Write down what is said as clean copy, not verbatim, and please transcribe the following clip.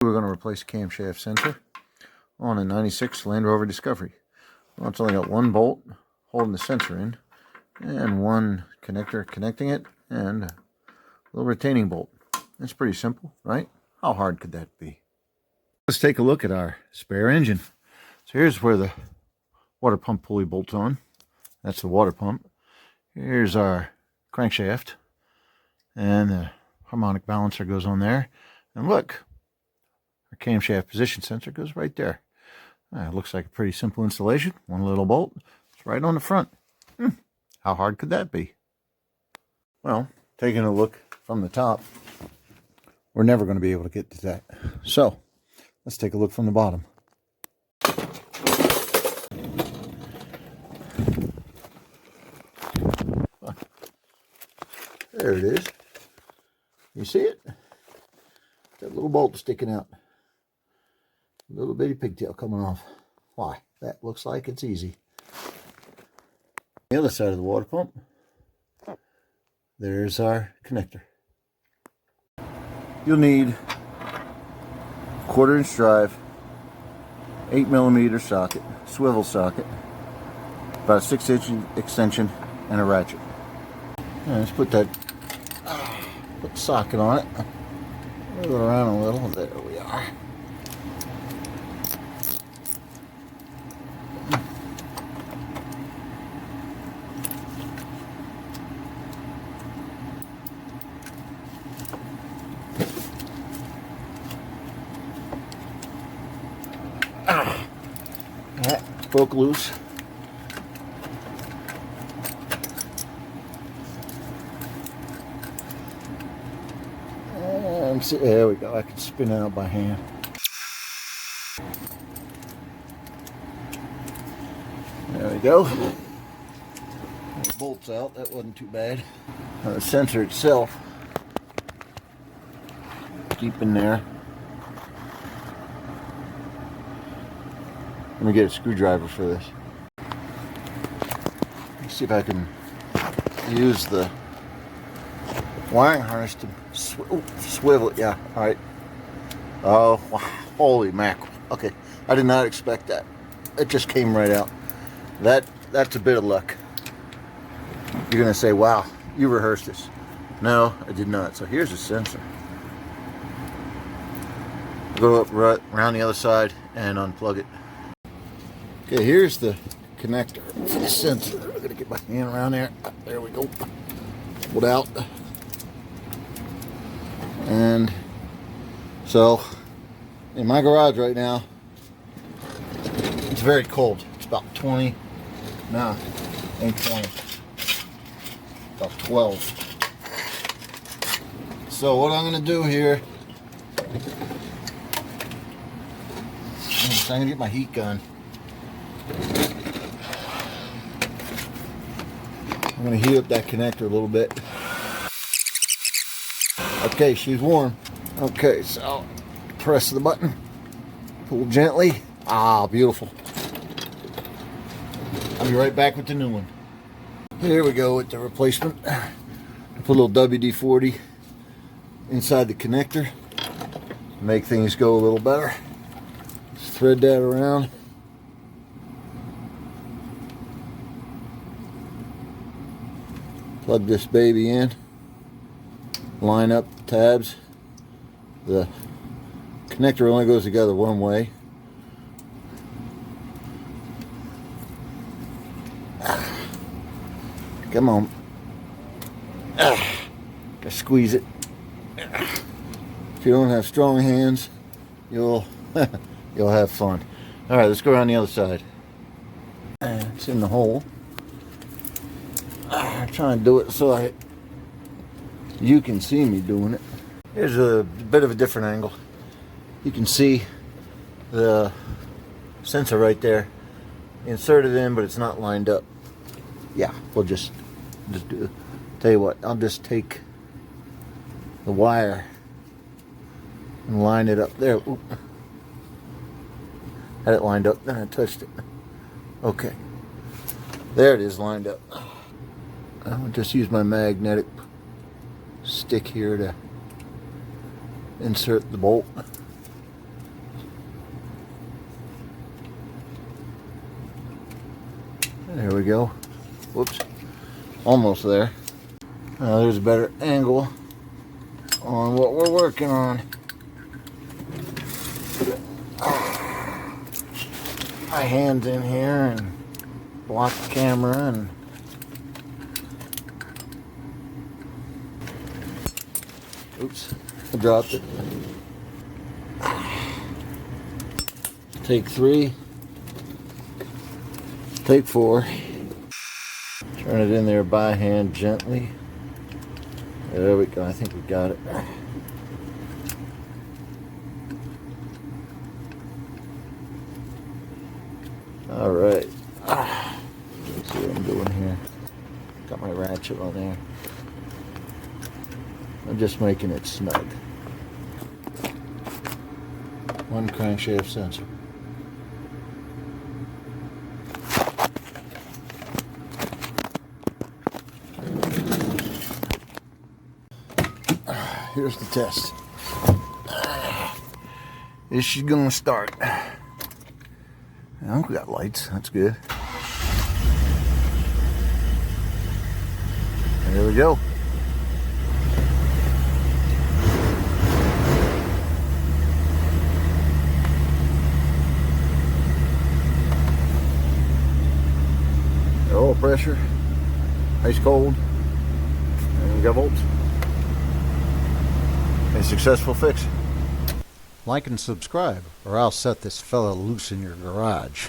We're going to replace the camshaft sensor on a 96 Land Rover Discovery. Well, it's only got one bolt holding the sensor in and one connector connecting it and a little retaining bolt. It's pretty simple, right? How hard could that be? Let's take a look at our spare engine. So here's where the water pump pulley bolts on. That's the water pump. Here's our crankshaft and the harmonic balancer goes on there. And look, our camshaft position sensor goes right there. It looks like a pretty simple installation. One little bolt. It's right on the front. How hard could that be? Well, taking a look from the top, we're never going to be able to get to that. So, let's take a look from the bottom. There it is. You see it? That little bolt sticking out. Little bitty pigtail coming off. Why? That looks like it's easy. The other side of the water pump, there's our connector. You'll need a 1/4" drive, 8mm socket, swivel socket, about a 6" extension, and a ratchet. Let's put the socket on it. Move it around a little. There we are. That broke loose. And see, there we go. I can spin it out by hand. There we go. The bolts out. That wasn't too bad. Now the sensor itself, deep in there. Let me get a screwdriver for this. Let's see if I can use the wiring harness to swivel it. Yeah, all right. Oh, wow. Holy mackerel. Okay, I did not expect that. It just came right out. That's a bit of luck. You're gonna say, wow, you rehearsed this. No, I did not. So here's the sensor. Go up right around the other side and unplug it. Okay, here's the connector for the sensor. I'm gonna get my hand around there. There we go. Pull it out. And so, in my garage right now, it's very cold. It's about 20. Nah, ain't 20. About 12. So what I'm gonna do here, I'm gonna get my heat gun. I'm going to heat up that connector a little bit. Okay, she's warm. Okay, so press the button. Pull gently. Ah, beautiful. I'll be right back with the new one. Here we go with the replacement. Put a little WD-40 inside the connector. Make things go a little better. Just thread that around. Plug this baby in, line up the tabs. The connector only goes together one way. Come on. Gotta squeeze it. If you don't have strong hands, you'll have fun. All right, let's go around the other side. It's in the hole. I'm trying to do it so you can see me doing it. Here's a bit of a different angle. You can see the sensor right there. Inserted in, but it's not lined up. Yeah, we'll just do. Tell you what, I'll just take the wire and line it up there. Oop. Had it lined up, then I touched it. Okay, there it is, lined up. I'll just use my magnetic stick here to insert the bolt. There we go. Whoops. Almost there. Now there's a better angle on what we're working on. My hands in here and block the camera and oops, I dropped it. Take 3. Take 4. Turn it in there by hand gently. There we go. I think we got it. All right. Let's see what I'm doing here. Got my ratchet on there. I'm just making it snug. 1 crankshaft sensor. Here's the test. Is she gonna start? Well, we got lights, that's good. There we go. Oil pressure, ice cold, and we got volts. A successful fix. Like and subscribe, or I'll set this fella loose in your garage.